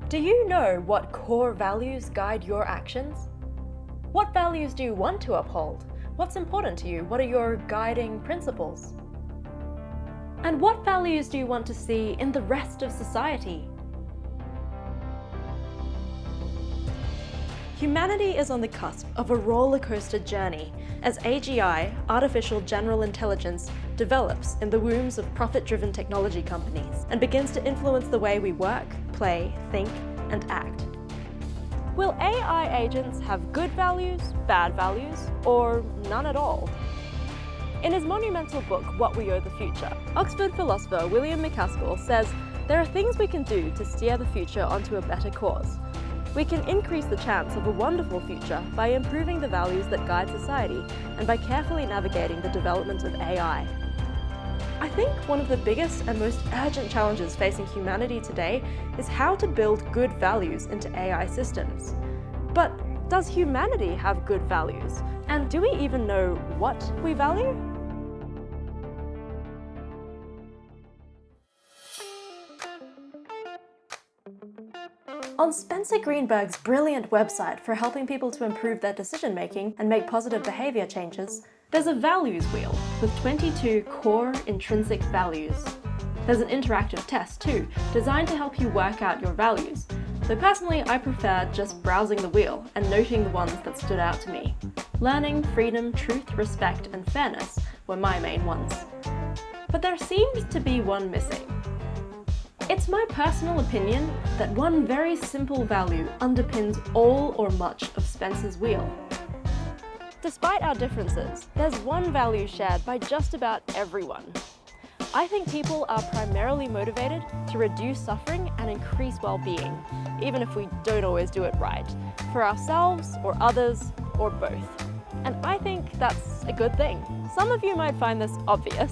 Do you know what core values guide your actions? What values do you want to uphold? What's important to you? What are your guiding principles? And what values do you want to see in the rest of society? Humanity is on the cusp of a roller coaster journey as AGI, artificial general intelligence, develops in the wombs of profit-driven technology companies and begins to influence the way we work, play, think, and act. Will AI agents have good values, bad values, or none at all? In his monumental book, What We Owe the Future, Oxford philosopher William MacAskill says there are things we can do to steer the future onto a better course. We can increase the chance of a wonderful future by improving the values that guide society and by carefully navigating the development of AI. I think one of the biggest and most urgent challenges facing humanity today is how to build good values into AI systems. But does humanity have good values? And do we even know what we value? On Spencer Greenberg's brilliant website for helping people to improve their decision-making and make positive behavior changes, there's a values wheel with 22 core intrinsic values. There's an interactive test too, designed to help you work out your values. Though personally, I prefer just browsing the wheel and noting the ones that stood out to me. Learning, freedom, truth, respect, and fairness were my main ones. But there seemed to be one missing. It's my personal opinion that one very simple value underpins all or much of Spencer's wheel. Despite our differences, there's one value shared by just about everyone. I think people are primarily motivated to reduce suffering and increase well-being, even if we don't always do it right, for ourselves or others or both. And I think that's a good thing. Some of you might find this obvious,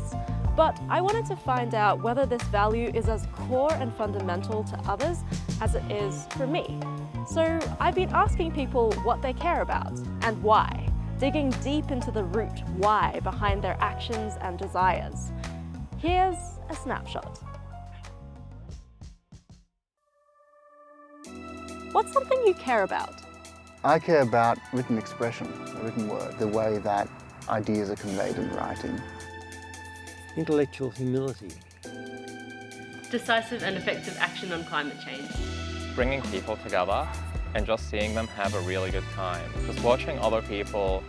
but I wanted to find out whether this value is as core and fundamental to others as it is for me. So I've been asking people what they care about and why, digging deep into the root why behind their actions and desires. Here's a snapshot. What's something you care about? I care about written expression, written word, the way that ideas are conveyed in writing. Intellectual humility. Decisive and effective action on climate change. Bringing people together and just seeing them have a really good time. Just watching other people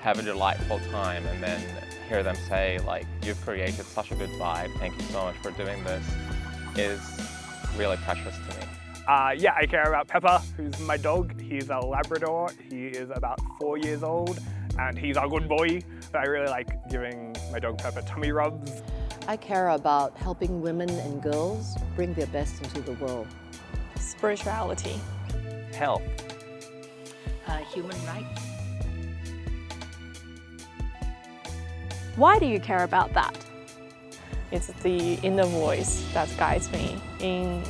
have a delightful time and then hear them say, like, you've created such a good vibe, thank you so much for doing this, is really precious to me. Yeah, I care about Pepper, who's my dog. He's a Labrador. He is about 4 years old, and he's a good boy. So I really like giving my dog Pepper tummy rubs. I care about helping women and girls bring their best into the world. Spirituality. Health. Human rights. Why do you care about that? It's the inner voice that guides me in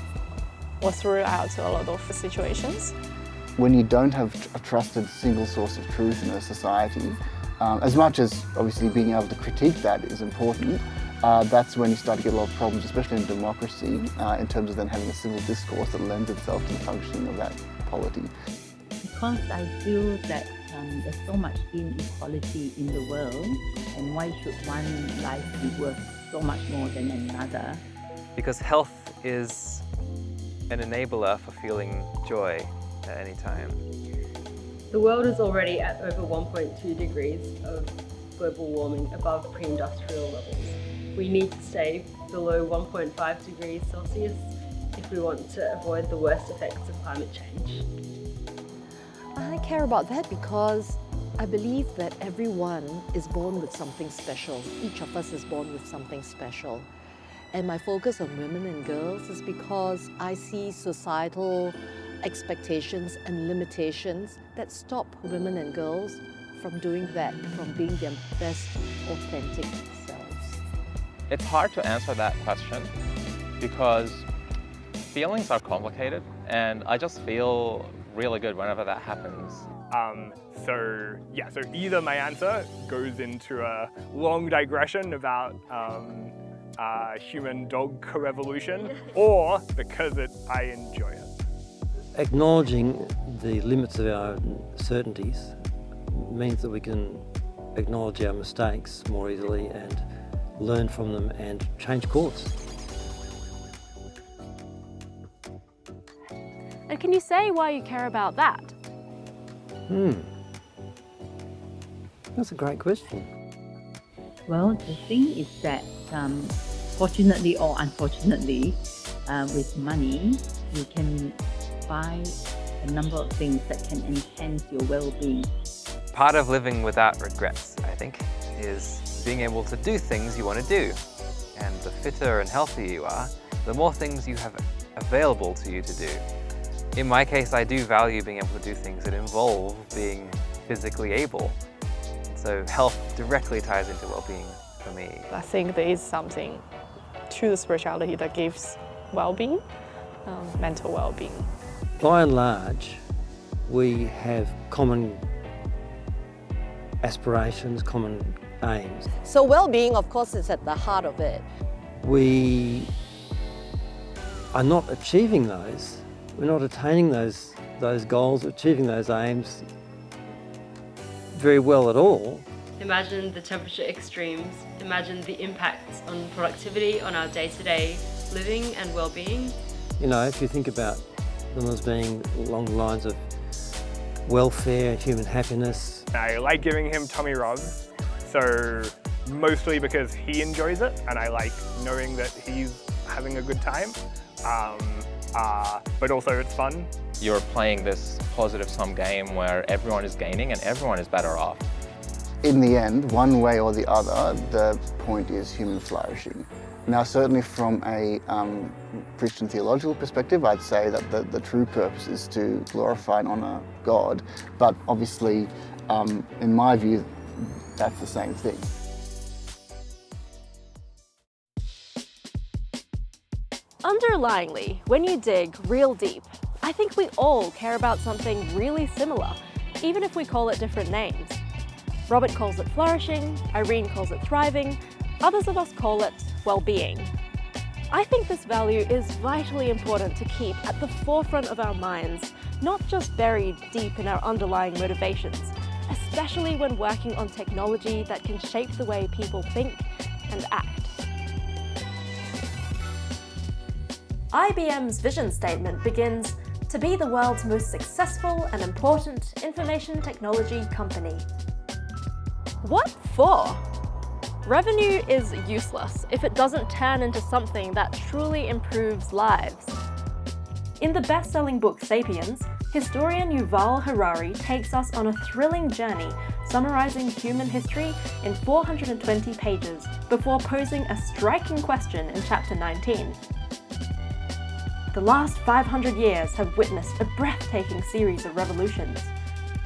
or throughout a lot of situations. When you don't have a trusted single source of truth in a society, as much as obviously being able to critique that is important, that's when you start to get a lot of problems, especially in democracy, in terms of then having a civil discourse that lends itself to the functioning of that polity. Because I feel that there's so much inequality in the world, and why should one life be worth so much more than another? Because health is an enabler for feeling joy at any time. The world is already at over 1.2 degrees of global warming above pre-industrial levels. We need to stay below 1.5 degrees Celsius if we want to avoid the worst effects of climate change. I care about that because I believe that everyone is born with something special. Each of us is born with something special. And my focus on women and girls is because I see societal expectations and limitations that stop women and girls from doing that, from being their best authentic selves. It's hard to answer that question because feelings are complicated and I just feel really good whenever that happens. So either my answer goes into a long digression about human-dog co-evolution, or because I enjoy it. Acknowledging the limits of our certainties means that we can acknowledge our mistakes more easily and learn from them and change course. And can you say why you care about that? That's a great question. Well, the thing is that fortunately or unfortunately, with money, you can buy a number of things that can enhance your well-being. Part of living without regrets, I think, is being able to do things you want to do. And the fitter and healthier you are, the more things you have available to you to do. In my case, I do value being able to do things that involve being physically able. So health directly ties into well-being for me. I think there is something to the spirituality that gives well-being, mental well-being. By and large, we have common aspirations, common aims. So well-being, of course, is at the heart of it. We are not achieving those. We're not attaining those goals, achieving those aims very well at all. Imagine the temperature extremes, imagine the impacts on productivity, on our day-to-day living and well-being. You know, if you think about them as being along the lines of welfare, human happiness. I like giving him tummy rubs, so mostly because he enjoys it and I like knowing that he's having a good time, but also it's fun. You're playing this positive sum game where everyone is gaining and everyone is better off. In the end, one way or the other, the point is human flourishing. Now, certainly from a Christian theological perspective, I'd say that the true purpose is to glorify and honour God, but obviously, in my view, that's the same thing. Underlyingly, when you dig real deep, I think we all care about something really similar, even if we call it different names. Robert calls it flourishing, Irene calls it thriving, others of us call it well-being. I think this value is vitally important to keep at the forefront of our minds, not just buried deep in our underlying motivations, especially when working on technology that can shape the way people think and act. IBM's vision statement begins, "To be the world's most successful and important information technology company." What for? Revenue is useless if it doesn't turn into something that truly improves lives. In the best-selling book Sapiens, historian Yuval Harari takes us on a thrilling journey summarizing human history in 420 pages before posing a striking question in chapter 19. The last 500 years have witnessed a breathtaking series of revolutions.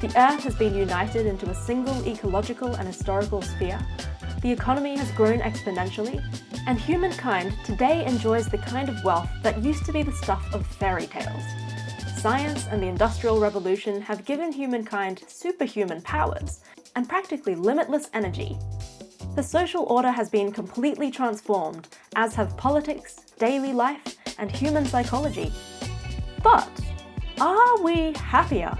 The Earth has been united into a single ecological and historical sphere, the economy has grown exponentially, and humankind today enjoys the kind of wealth that used to be the stuff of fairy tales. Science and the Industrial Revolution have given humankind superhuman powers and practically limitless energy. The social order has been completely transformed, as have politics, daily life, and human psychology. But are we happier?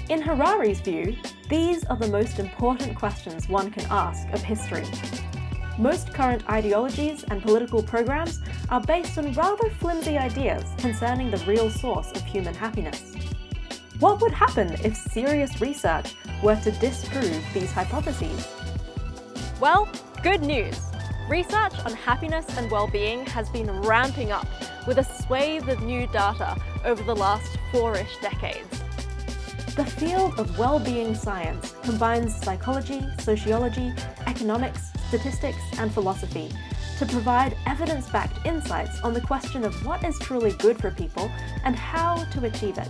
In Harari's view, these are the most important questions one can ask of history. Most current ideologies and political programs are based on rather flimsy ideas concerning the real source of human happiness. What would happen if serious research were to disprove these hypotheses? Well, good news! Research on happiness and well-being has been ramping up with a swathe of new data over the last 4-ish decades. The field of well-being science combines psychology, sociology, economics, statistics, and philosophy to provide evidence-backed insights on the question of what is truly good for people and how to achieve it.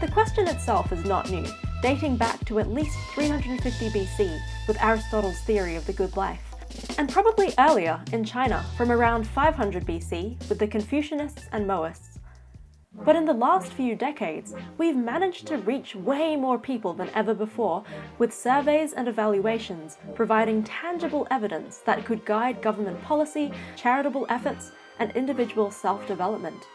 The question itself is not new, dating back to at least 350 BC with Aristotle's theory of the good life, and probably earlier in China from around 500 BC with the Confucianists and Mohists. But in the last few decades, we've managed to reach way more people than ever before, with surveys and evaluations providing tangible evidence that could guide government policy, charitable efforts, and individual self-development.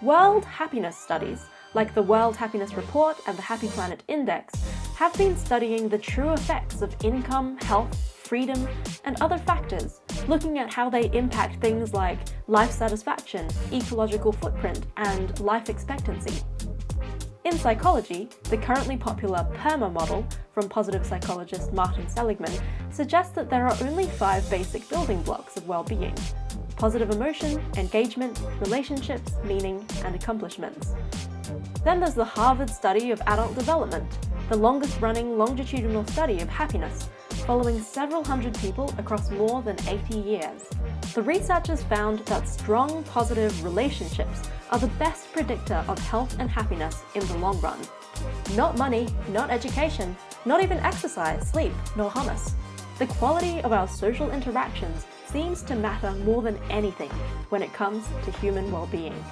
World happiness studies, like the World Happiness Report and the Happy Planet Index, have been studying the true effects of income, health, freedom, and other factors, looking at how they impact things like life satisfaction, ecological footprint, and life expectancy. In psychology, the currently popular PERMA model from positive psychologist Martin Seligman suggests that there are only 5 basic building blocks of well-being: positive emotion, engagement, relationships, meaning, and accomplishments. Then there's the Harvard study of adult development, the longest-running longitudinal study of happiness, following several hundred people across more than 80 years. The researchers found that strong, positive relationships are the best predictor of health and happiness in the long run. Not money, not education, not even exercise, sleep, nor hummus. The quality of our social interactions seems to matter more than anything when it comes to human well-being.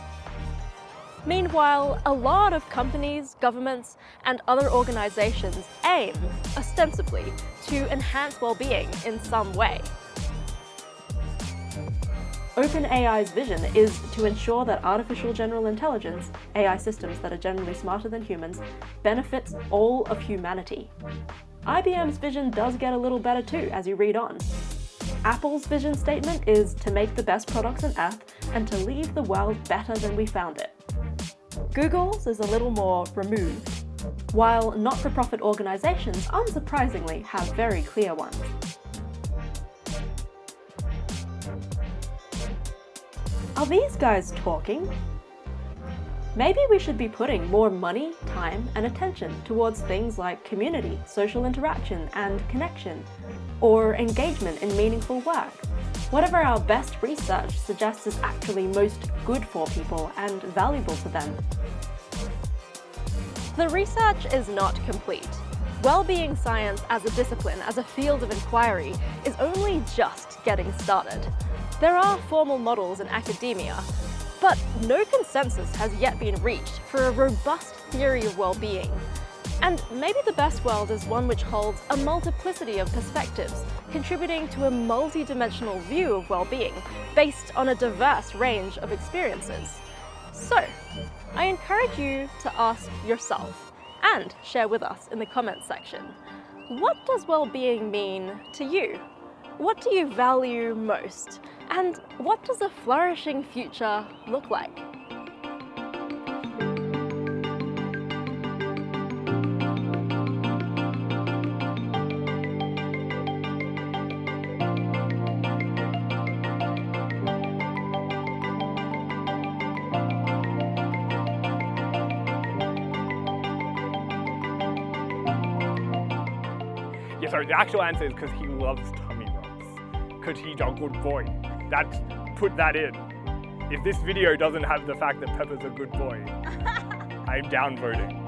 Meanwhile, a lot of companies, governments, and other organizations aim, ostensibly, to enhance well-being in some way. OpenAI's vision is to ensure that artificial general intelligence, AI systems that are generally smarter than humans, benefits all of humanity. IBM's vision does get a little better too, as you read on. Apple's vision statement is to make the best products on Earth and to leave the world better than we found it. Google's is a little more removed, while not-for-profit organizations unsurprisingly have very clear ones. Are these guys talking? Maybe we should be putting more money, time, and attention towards things like community, social interaction, and connection, or engagement in meaningful work. Whatever our best research suggests is actually most good for people and valuable to them. The research is not complete. Well-being science as a discipline, as a field of inquiry, is only just getting started. There are formal models in academia, but no consensus has yet been reached for a robust theory of well-being. And maybe the best world is one which holds a multiplicity of perspectives, contributing to a multi-dimensional view of well-being based on a diverse range of experiences. So, I encourage you to ask yourself and share with us in the comments section. What does well-being mean to you? What do you value most? And what does a flourishing future look like? Yeah, sorry, the actual answer is because he loves tummy rubs. Because he's a good boy. Put that in. If this video doesn't have the fact that Pepper's a good boy, I'm downvoting.